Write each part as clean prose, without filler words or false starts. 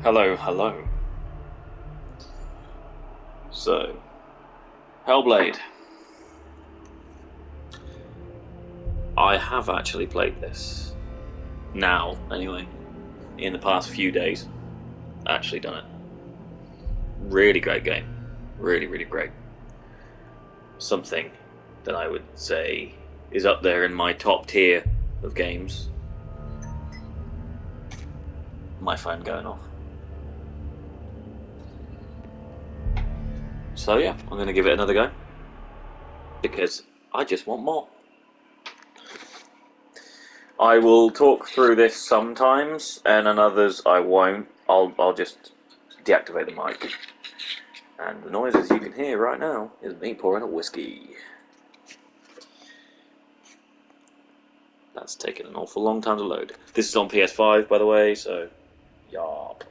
Hello, hello. So, Hellblade. I have actually played this. Now, anyway. In the past few days. Actually done it. Really great game. Really, really great. Something that I would say is up there in my top tier of games. My phone going off. So yeah, I'm going to give it another go. Because I just want more. I will talk through this sometimes, and on others I won't. I'll just deactivate the mic. And the noises you can hear right now is me pouring a whiskey. That's taken an awful long time to load. This is on PS5, by the way, so yarp.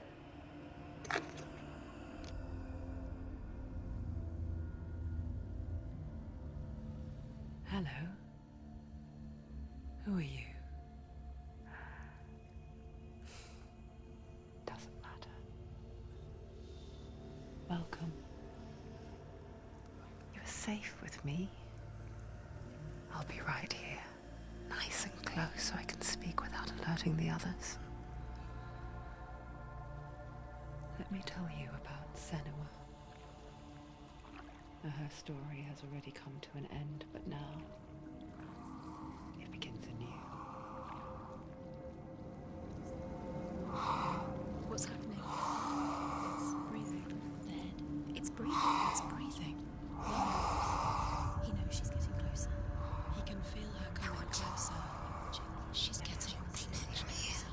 Hello. Who are you? Doesn't matter. Welcome. You're safe with me. I'll be right here, nice and close so I can speak without alerting the others. Let me tell you about Senua. Her story has already come to an end, but now it begins anew. What's happening? It's breathing. The head. It's breathing. It's breathing. He knows she's getting closer. He can feel her coming closer. She's getting closer.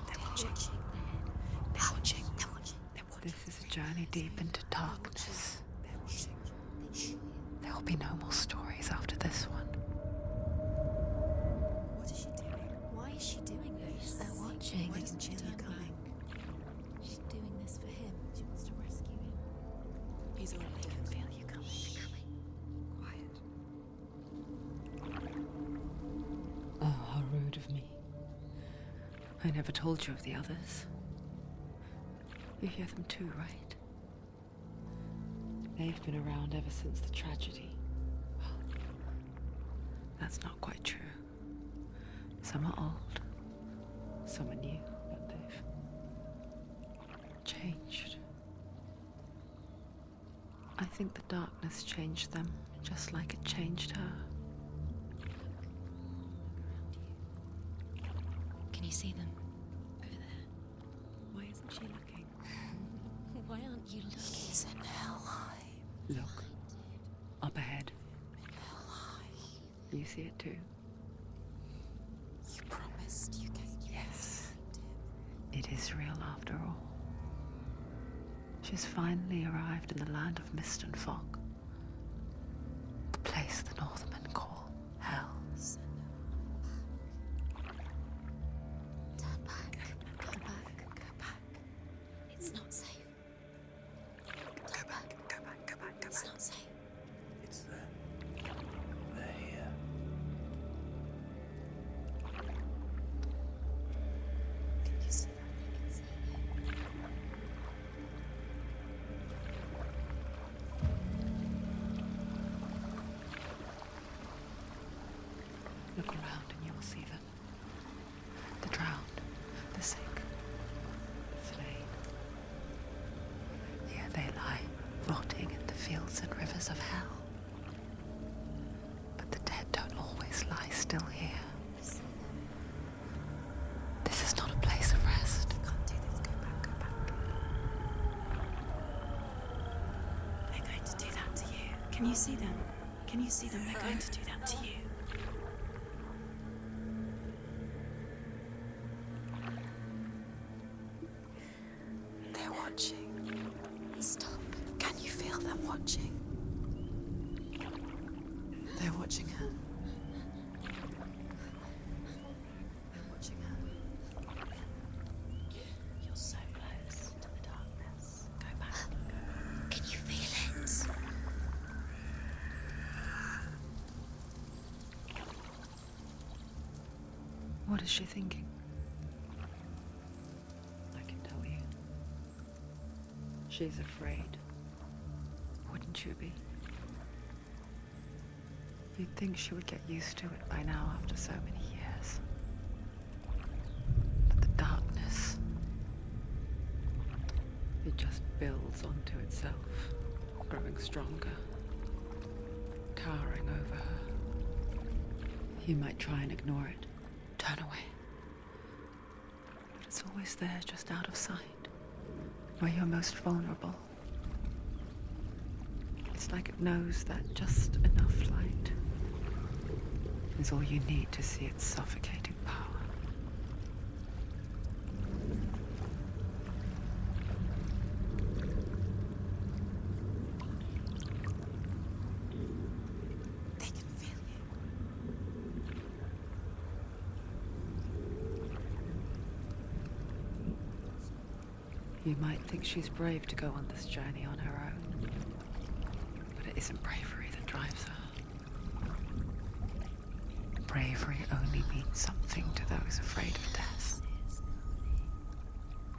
They're watching. The head. They're watching. They're watching. They're watching. This is a journey deep into darkness. They're watching. There will be no more stories after this one. What is she doing? Why is she doing this? They're watching. Why doesn't she turn coming? She's doing this for him. She wants to rescue him. He's already dead. I can feel you coming. Quiet. Oh, how rude of me. I never told you of the others. You hear them too, right? They've been around ever since the tragedy. Well, that's not quite true. Some are old, some are new, but they've changed. I think the darkness changed them, just like it changed her. Can you see them? Over there. Why isn't she looking? Why aren't you looking? He's in hell high. Look, up ahead. Hell high. You see it too? You promised you gave you. Yes. It is real after all. She's finally arrived in the land of mist and fog. The place the Northmen call hell. Turn back. Go back. Go back. It's not safe. Go back. Go back. Go back. Go back. It's not safe. It's there. They're here. Can you see that? I can see it. Look around and you will see them. The drowned, the sick, the slain. Here they lie, rotting in the fields and rivers of hell. But the dead don't always lie still here. This is not a place of rest. You can't do this. Go back. Go back. They're going to do that to you. Can you see them? Can you see them? They're going to do that to you. They're watching. Stop. Can you feel them watching? They're watching her. They're watching her. You're so close to the darkness. Go back. Can you feel it? What is she thinking? I can tell you. She's afraid. Wouldn't you be? You'd think she would get used to it by now after so many years. But the darkness, it just builds onto itself, growing stronger, towering over her. You might try and ignore it, turn away. But it's always there, just out of sight, where you're most vulnerable. It's like it knows that just enough light is all you need to see its suffocating power. They can feel you. You might think she's brave to go on this journey on her own, but it isn't bravery that drives her. Bravery only means something to those afraid of death.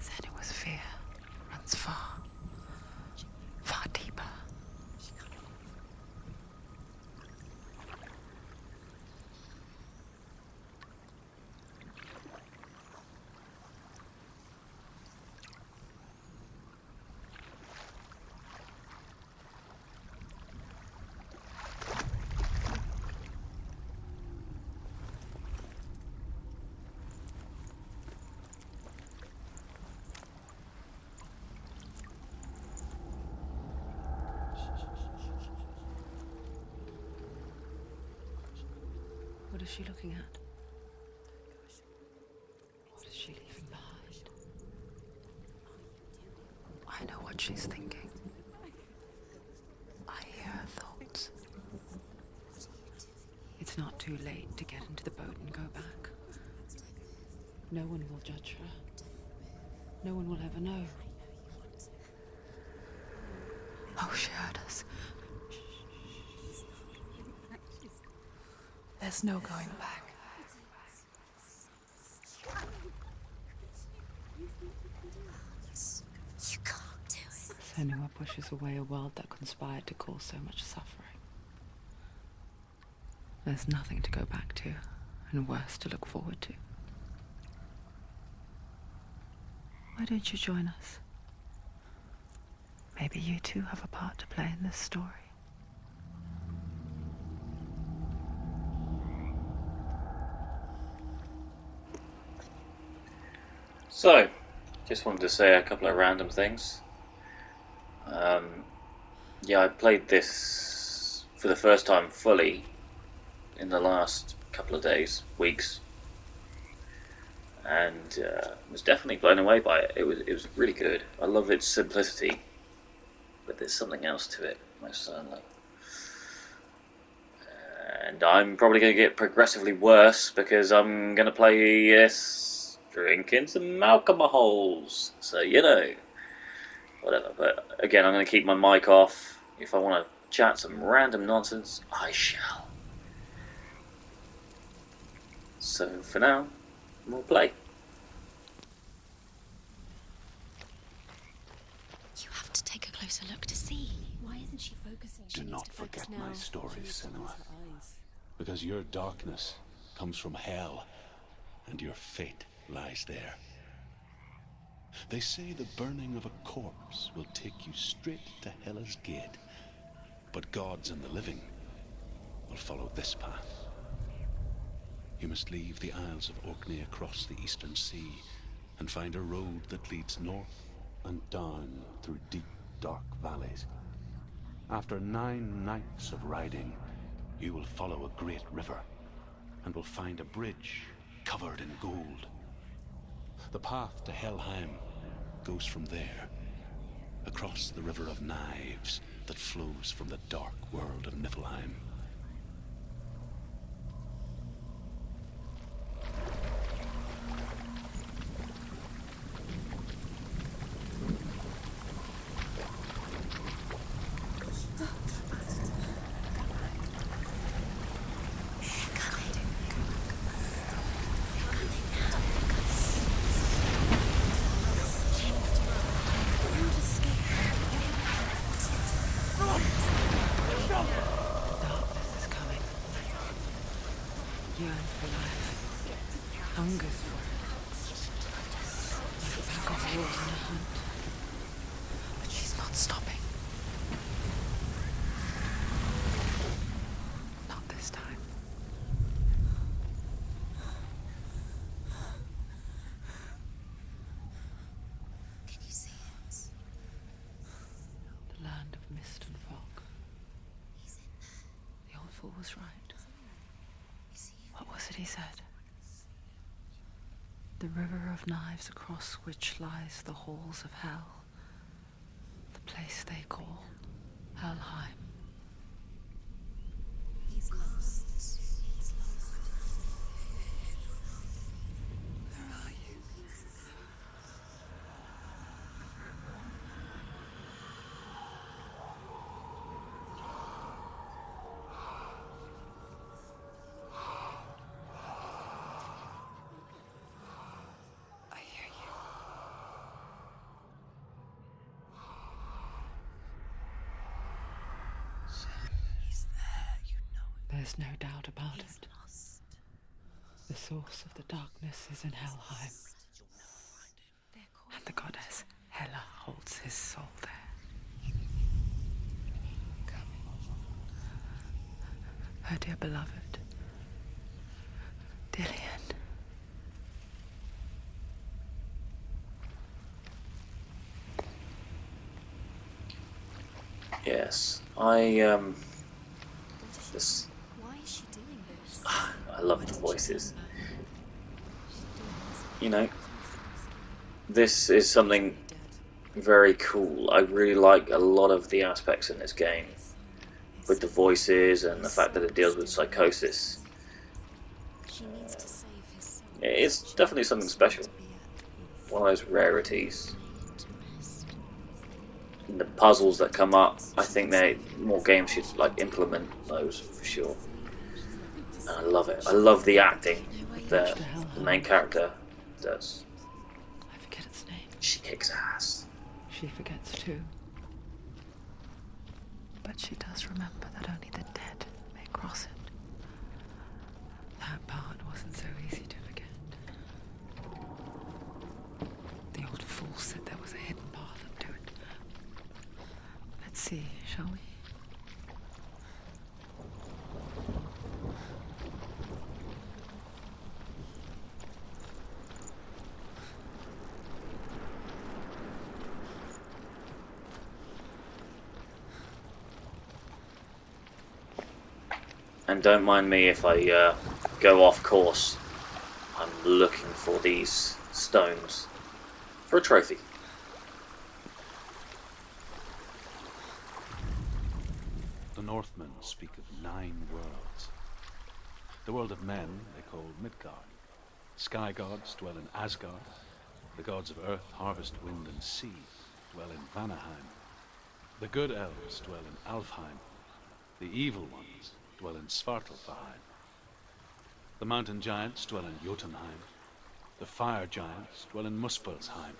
Senua's fear runs far, far deeper. What is she looking at? What is she leaving behind? I know what she's thinking. I hear her thoughts. It's not too late to get into the boat and go back. No one will judge her. No one will ever know. Oh, she heard us. There's no going back. You can't do it. Senua pushes away a world that conspired to cause so much suffering. There's nothing to go back to, and worse to look forward to. Why don't you join us? Maybe you too have a part to play in this story. So, just wanted to say a couple of random things. Yeah, I played this for the first time fully in the last couple of days, weeks, and was definitely blown away by it. It was really good. I love its simplicity, but there's something else to it, most certainly. And I'm probably going to get progressively worse because I'm going to play this drinking some alcohols. So, you know, whatever. But again, I'm going to keep my mic off. If I want to chat some random nonsense, I shall. So, for now, we'll play. You have to take a closer look to see. Why isn't she focusing? Do not forget my stories, Senua. Because your darkness comes from hell, and your fate lies there. They say the burning of a corpse will take you straight to Hela's gate, but gods and the living will follow this path. You must leave the Isles of Orkney across the eastern sea and find a road that leads north and down through deep, dark valleys. After 9 nights of riding, you will follow a great river and will find a bridge covered in gold. The path to Helheim goes from there, across the river of knives that flows from the dark world of Niflheim. hungers for it. Like a pack of wolves in a hunt. But she's not stopping. Not this time. Can you see it? The land of mist and fog. He's in there. The old fool was right. You see him? What was it he said? The river of knives across which lies the halls of hell. The place they call Helheim. He's lost. He's lost. Where are you? I hear you. He's there. You know it. There's no doubt about He's it. lost. The source of the darkness is in Helheim, They're calling and the goddess Hela holds his soul there. Her dear beloved, Dillian. Yes, this, Why is she doing this? I love the voices. You know, this is something very cool. I really like a lot of the aspects in this game, with the voices and the fact that it deals with psychosis. She needs to save his soul. It's definitely something special. One of those rarities. And the puzzles that come up, I think more games should like implement those for sure. And I love it. I love the acting that the main character does. I forget its name. She kicks ass. She forgets too. But she does remember that only the dead may cross it. That part wasn't so easy to forget. The old fool said there was a hidden path up to it. Let's see, shall we? And don't mind me if I go off course. I'm looking for these stones for a trophy. The Northmen speak of 9 worlds. The world of men they call Midgard. Sky gods dwell in Asgard. The gods of earth, harvest, wind, and sea dwell in Vanaheim. The good elves dwell in Alfheim. The evil ones dwell in Svartalfheim. The mountain giants dwell in Jotunheim. The fire giants dwell in Muspelheim.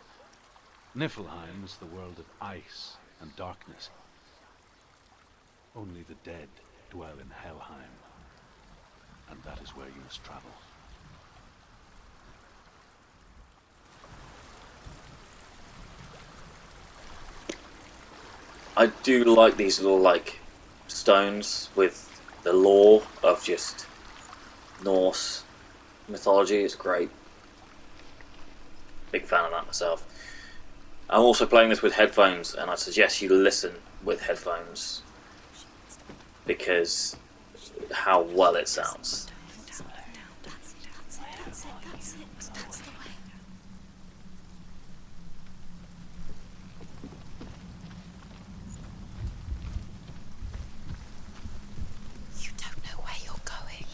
Niflheim is the world of ice and darkness. Only the dead dwell in Helheim, and that is where you must travel. I do like these little like stones with the lore of just Norse mythology. It's great. Big fan of that myself. I'm also playing this with headphones, and I suggest you listen with headphones because how well it sounds. That's it. That's the way. You don't know where you're going.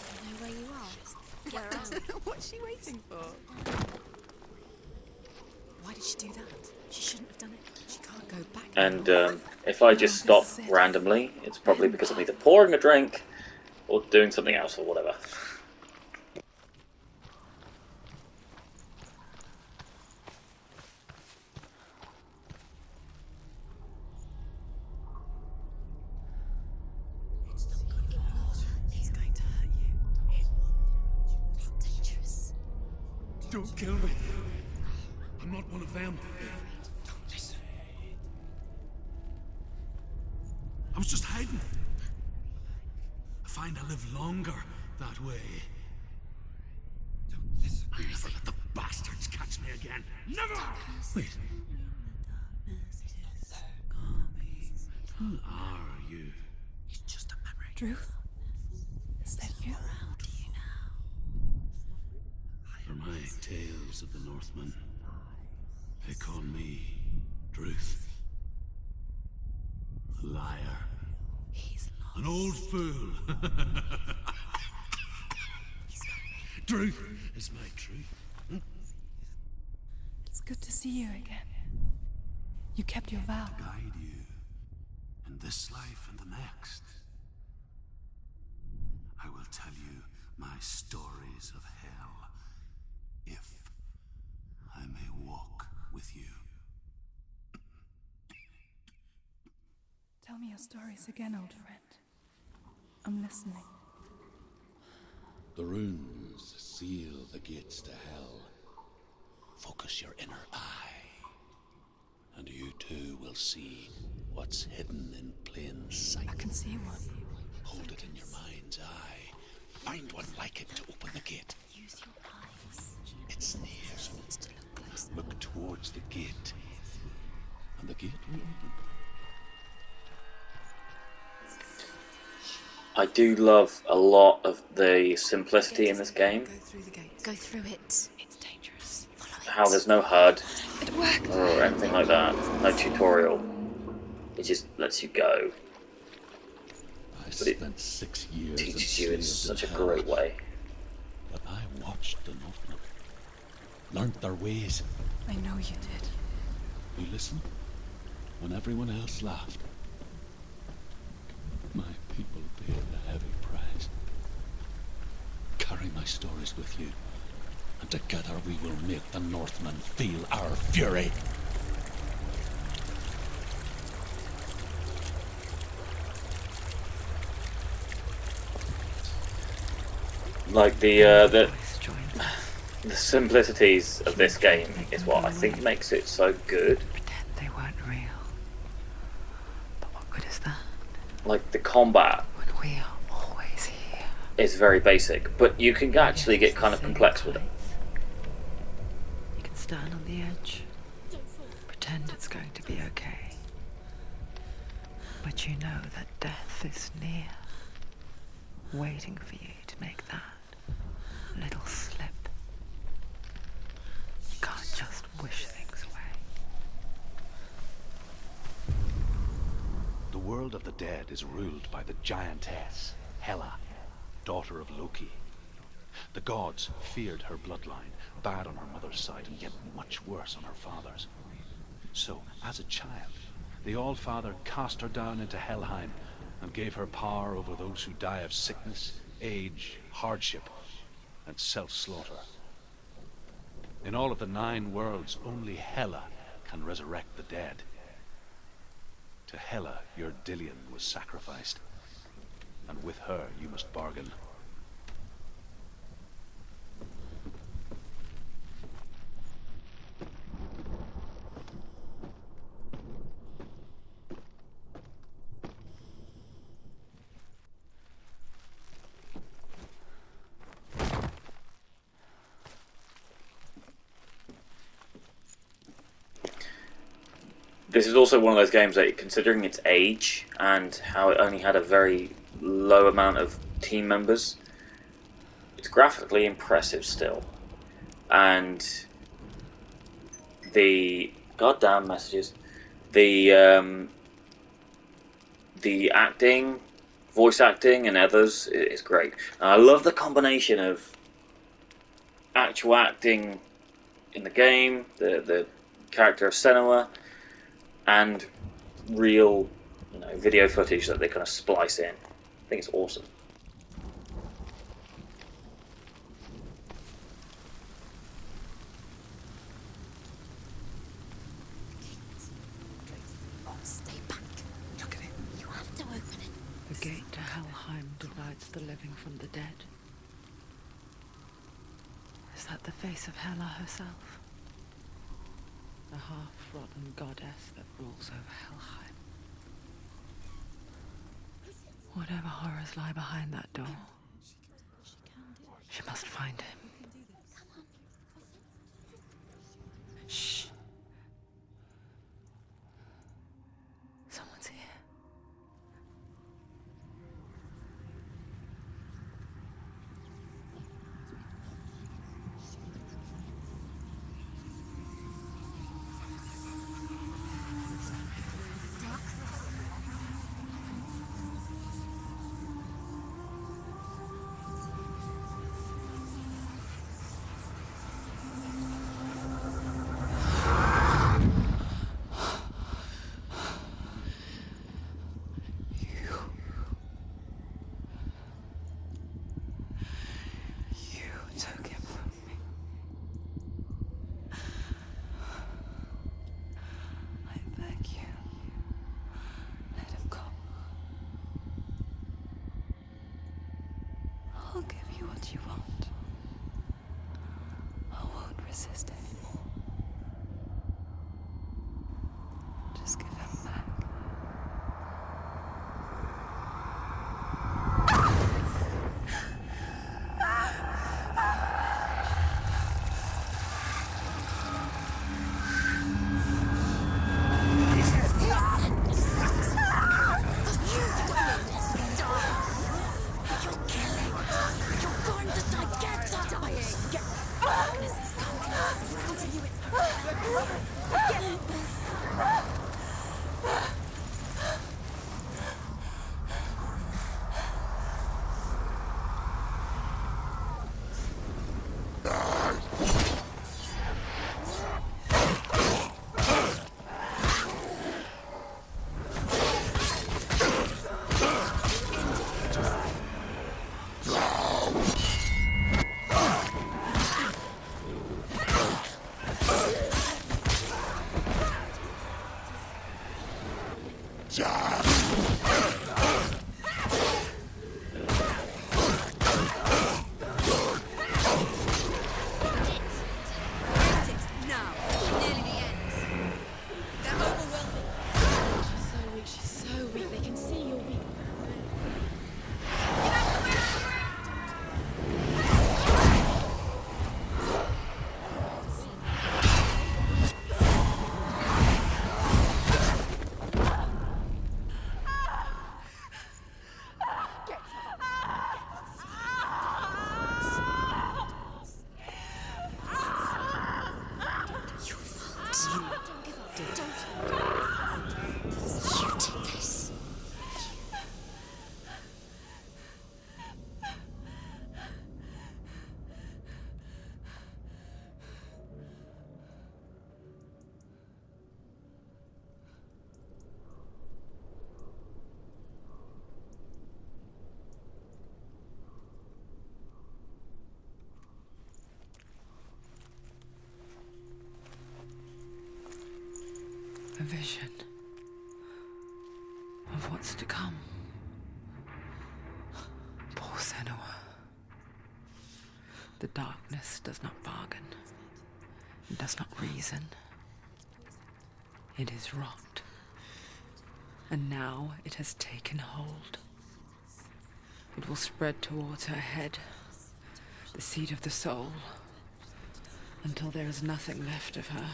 Do you know where you are? Where am I? What's she waiting for? Why did she do that? She shouldn't have done it. She can't go back. And if I just stop randomly, it's probably because I'm either pouring a drink or doing something else or whatever. It's going to hurt you. It's dangerous. Don't kill me. I'm not one of them. Don't listen. I was just hiding. I find I live longer that way. Don't listen. Never let the bastards catch me again. Never! Wait. Who are you? It's just a memory. Drew? Is that you? Around you now. For my tales of the Northmen, they call me Druth. A liar. He's lost. An old fool. Druth is my truth. It's good to see you again. You kept your vow. Guide you in this life and the next. I will tell you my stories of hell, if I may walk with you. Tell me your stories again, old friend. I'm listening. The runes seal the gates to hell. Focus your inner eye, and you too will see what's hidden in plain sight. I can see one. Hold it in your mind's eye. Find one like it to open the gate. Use your eyes. It's near. She needs to look closer. Look towards the gate, and the gate will open. I do love a lot of the simplicity in this game. Go through the gates. Go through it. It's dangerous. Follow it. How there's no HUD It worked. or anything like that. No tutorial. It just lets you go. I But it spent 6 years Teaches you in such a hell, great way. but I watched the Northmen, learnt their ways. I know you did. We listened when everyone else laughed. My people paid a heavy price. Carry my stories with you, and together we will make the Northmen feel our fury. Like Voice joined. the simplicities of this game is what I think makes it so good. Pretend they weren't real. But what good is that Like the combat when we are always here? is very basic, but you can actually get kind of complex with it. You can stand on the edge, pretend it's going to be okay. But you know that death is near, waiting for you to make that little slip. You can't just wish things away. The world of the dead is ruled by the giantess, Hela, daughter of Loki. The gods feared her bloodline, bad on her mother's side and yet much worse on her father's. So, as a child, the All-Father cast her down into Helheim and gave her power over those who die of sickness, age, hardship, and self-slaughter. In all of the 9 worlds, only Hela can resurrect the dead. To Hela, your Dillion was sacrificed, and with her you must bargain. This is also one of those games that, considering its age and how it only had a very low amount of team members, it's graphically impressive still. And the goddamn messages, the acting, voice acting, and others is great. And I love the combination of actual acting in the game, the character of Senua, and real, video footage that they kind of splice in. I think it's awesome. Stay back. Look at it. You have to open it. The gate to Helheim divides the living from the dead. Is that the face of Hela herself? A half-rotten goddess that rules over Helheim. Whatever horrors lie behind that door, she must find him. Shh. Someone's here. Took him from me. I beg you, let him go. I'll give you what you want. I won't resist anymore. Just give him back. A vision of what's to come. Poor Senua. The darkness does not bargain. It does not reason. It is rot. And now it has taken hold. It will spread towards her head, the seat of the soul, until there is nothing left of her.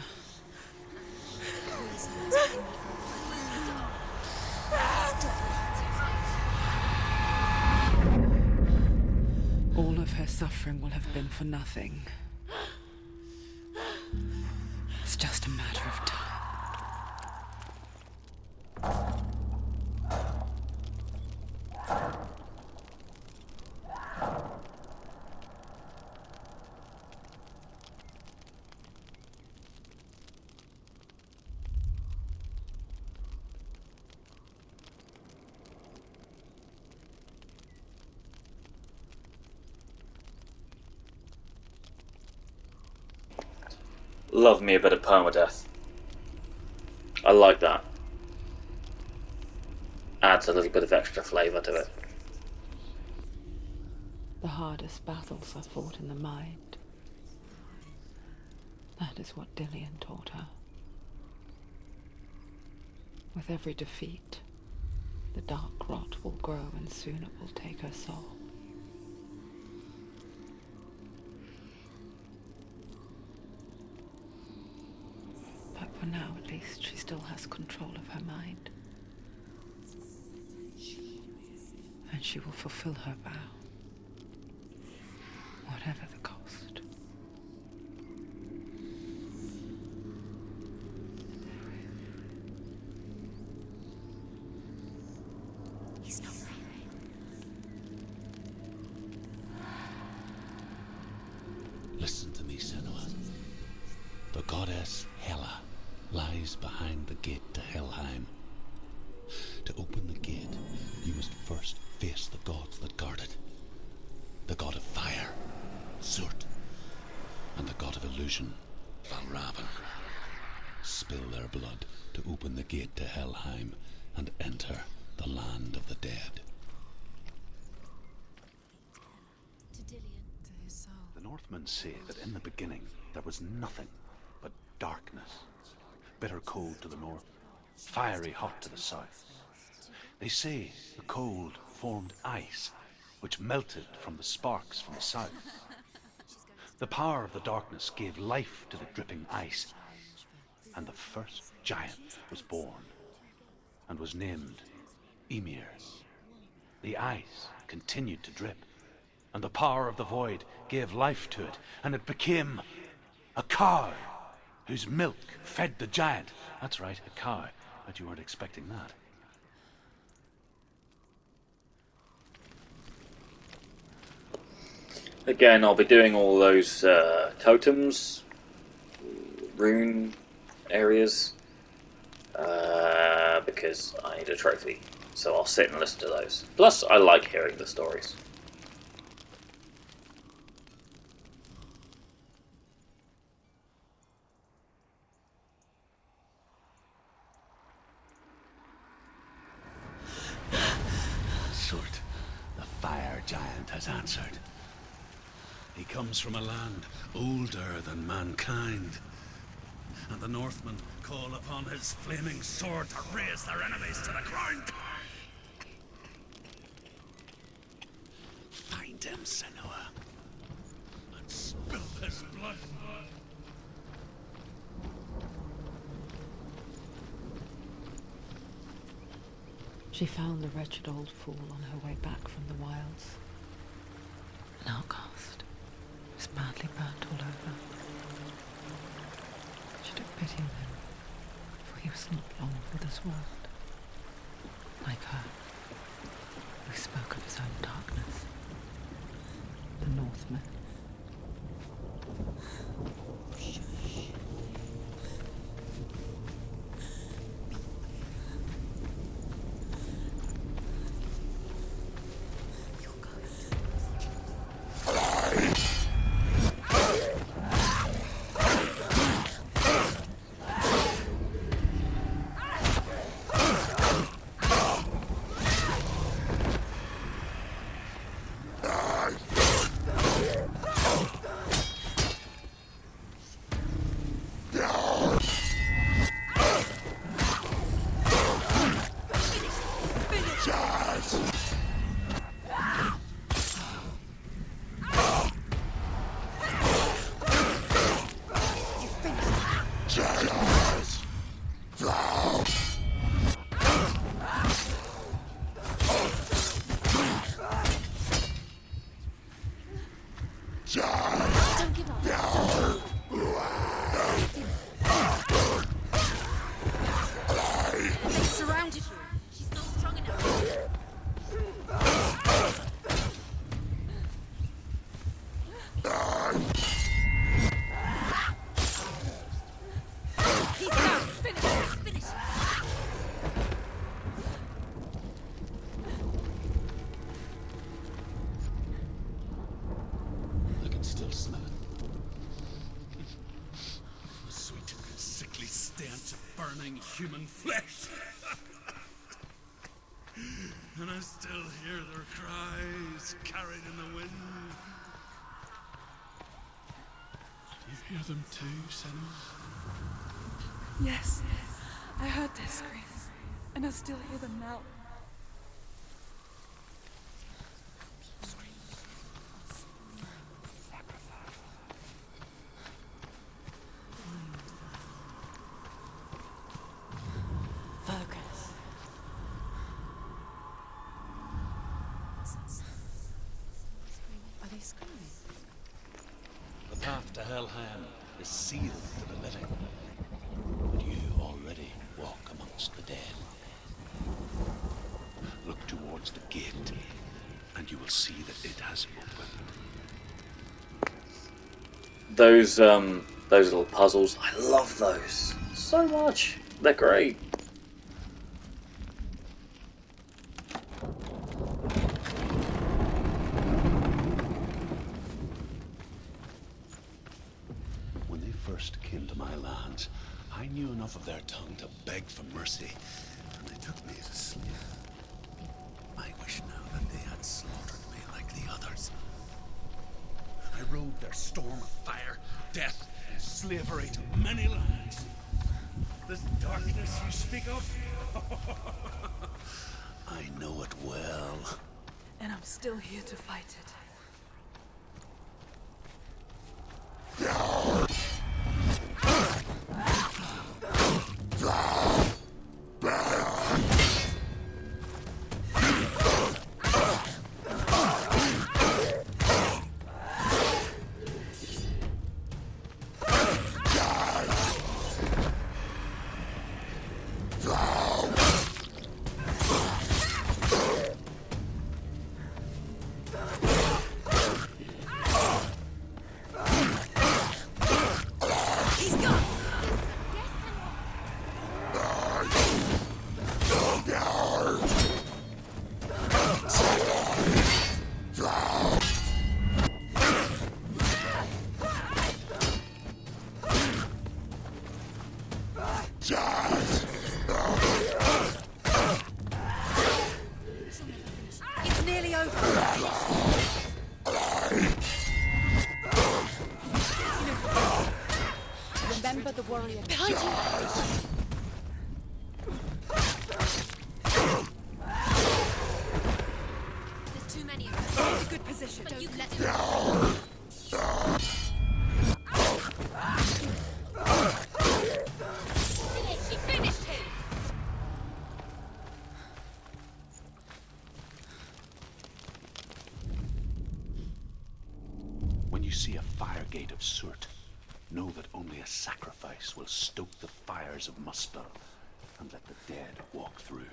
All of her suffering will have been for nothing. It's just a matter of time. Love me a bit of permadeath. I like that. Adds a little bit of extra flavour to it. The hardest battles are fought in the mind. That is what Dillian taught her. With every defeat, the dark rot will grow and soon it will take her soul. But for now, at least, she still has control of her mind. And she will fulfill her vow, whatever the cost. He's not breathing. Listen to me, Senua. The goddess Hela lies behind the gate to Helheim. To open the gate, you must first face the gods that guard it. The god of fire, Surt, and the god of illusion, Valravn. Spill their blood to open the gate to Helheim and enter the land of the dead. To Dillian. To his soul. The Northmen say that in the beginning there was nothing but darkness. Bitter cold to the north, fiery hot to the south. They say the cold formed ice, which melted from the sparks from the south. The power of the darkness gave life to the dripping ice, and the first giant was born, and was named Ymir. The ice continued to drip, and the power of the void gave life to it, and it became a cow, whose milk fed the giant. That's right, a cow. Bet you weren't expecting that. Again, I'll be doing all those totems, rune areas, because I need a trophy. So I'll sit and listen to those. Plus, I like hearing the stories. Surt, the fire giant, has answered. He comes from a land older than mankind, and the Northmen call upon his flaming sword to raise their enemies to the ground. Find him, Senua, and spill his blood. She found the wretched old fool on her way back from the wilds. An outcast, was badly burnt all over. She took pity on him, for he was not long for this world. Like her, he spoke of his own darkness. The Northmen. Don't give up. He's surrounded you. She's not strong enough. He's down. Finish him. Finish him. I can still burning human flesh. And I still hear their cries carried in the wind. Do you hear them too, Senua? Yes, I heard their screams, and I still hear them now. Focus. Are they screaming? The path to Hellheim is sealed to the living. But you already walk amongst the dead. Look towards the gate, and you will see that it has opened. Those little puzzles, I love those so much. They're great. When they first came to my lands, I knew enough of their tongue to beg for mercy, and they took me as a slave. I wish now that they had slaughtered me like the others. I rode their storm of fire, death, and slavery to many lands. This darkness you speak of, I know it well. And I'm still here to fight it. It's nearly over. Remember the warrior behind you. There's too many of them. It's a good position. But don't let them. She finished him. When you see a fire gate of Surt, know that only a sacrifice will stoke the fires of Muspel and let the dead walk through.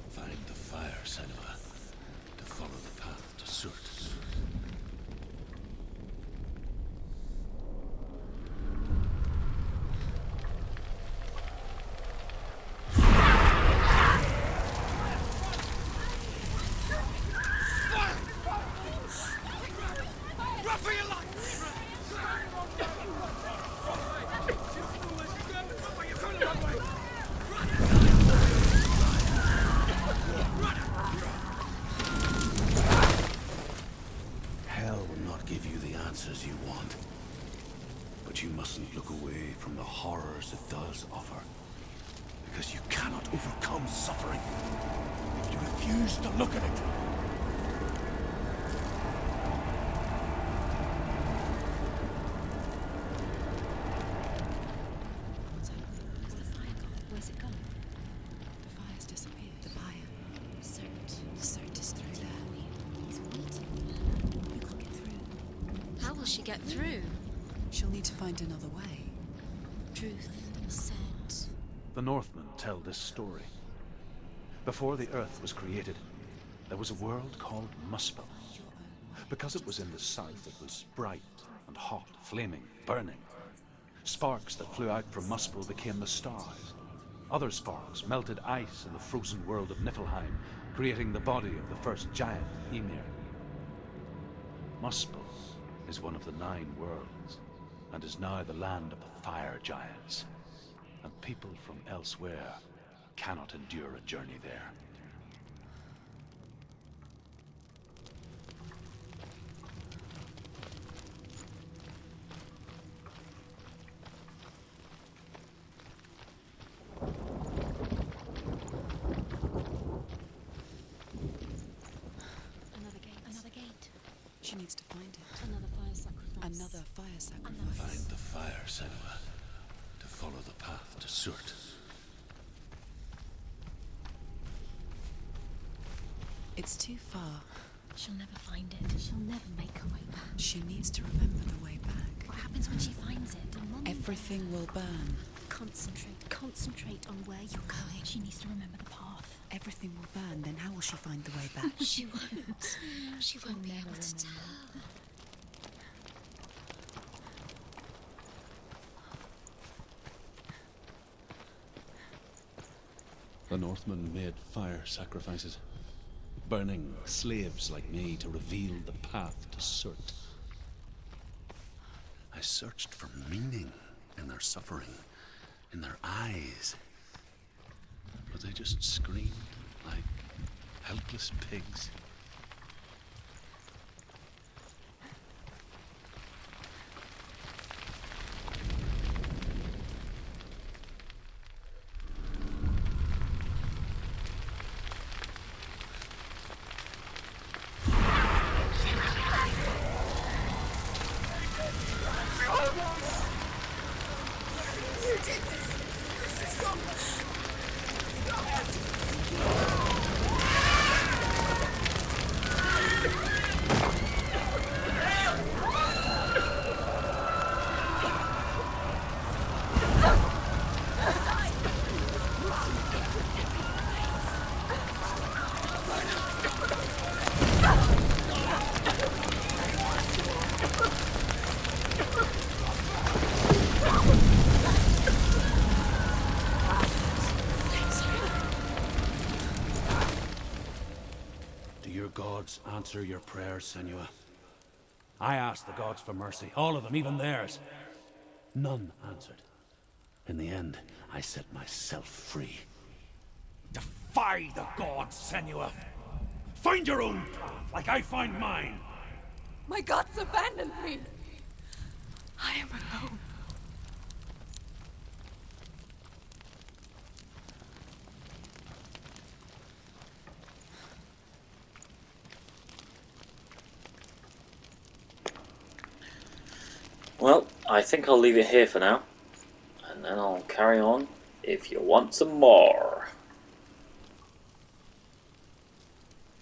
Find the fire, Senua, to follow the path to Surt. Hell will not give you the answers you want. But you mustn't look away from the horrors it does offer. Because you cannot overcome suffering if you refuse to look at it. What's happening? Where's the fire gone? Where's it gone? The fire's disappeared. The fire. Cert is through there. He's waiting. You can't get through. How will she get through? She'll need to find another way. Truth said. The Northmen tell this story. Before the Earth was created, there was a world called Muspel. Because it was in the south, it was bright and hot, flaming, burning. Sparks that flew out from Muspel became the stars. Other sparks melted ice in the frozen world of Niflheim, creating the body of the first giant, Ymir. Muspel is one of the 9 worlds, and is now the land of the fire giants. and people from elsewhere cannot endure a journey there. Another gate. She needs to find it. Another fire sacrifice. Another fire sacrifice. Find the fire, Senua, to follow the path to Surt. It's too far. She'll never find it. She'll never make her way back. She needs to remember the way back. What happens when she finds it? Everything will burn. Concentrate on where you're going. She needs to remember the path. Everything will burn, then how will she find the way back? She won't. She won't be able to tell. The Northmen made fire sacrifices, burning slaves like me to reveal the path to Surt. I searched for meaning in their suffering, in their eyes, but they just screamed like helpless pigs. Do your gods answer your prayers, Senua? I asked the gods for mercy, all of them, even theirs. None answered. In the end, I set myself free. Defy the gods, Senua! Find your own path, like I find mine! My gods abandoned me! I am alone. Well, I think I'll leave it here for now, and then I'll carry on if you want some more.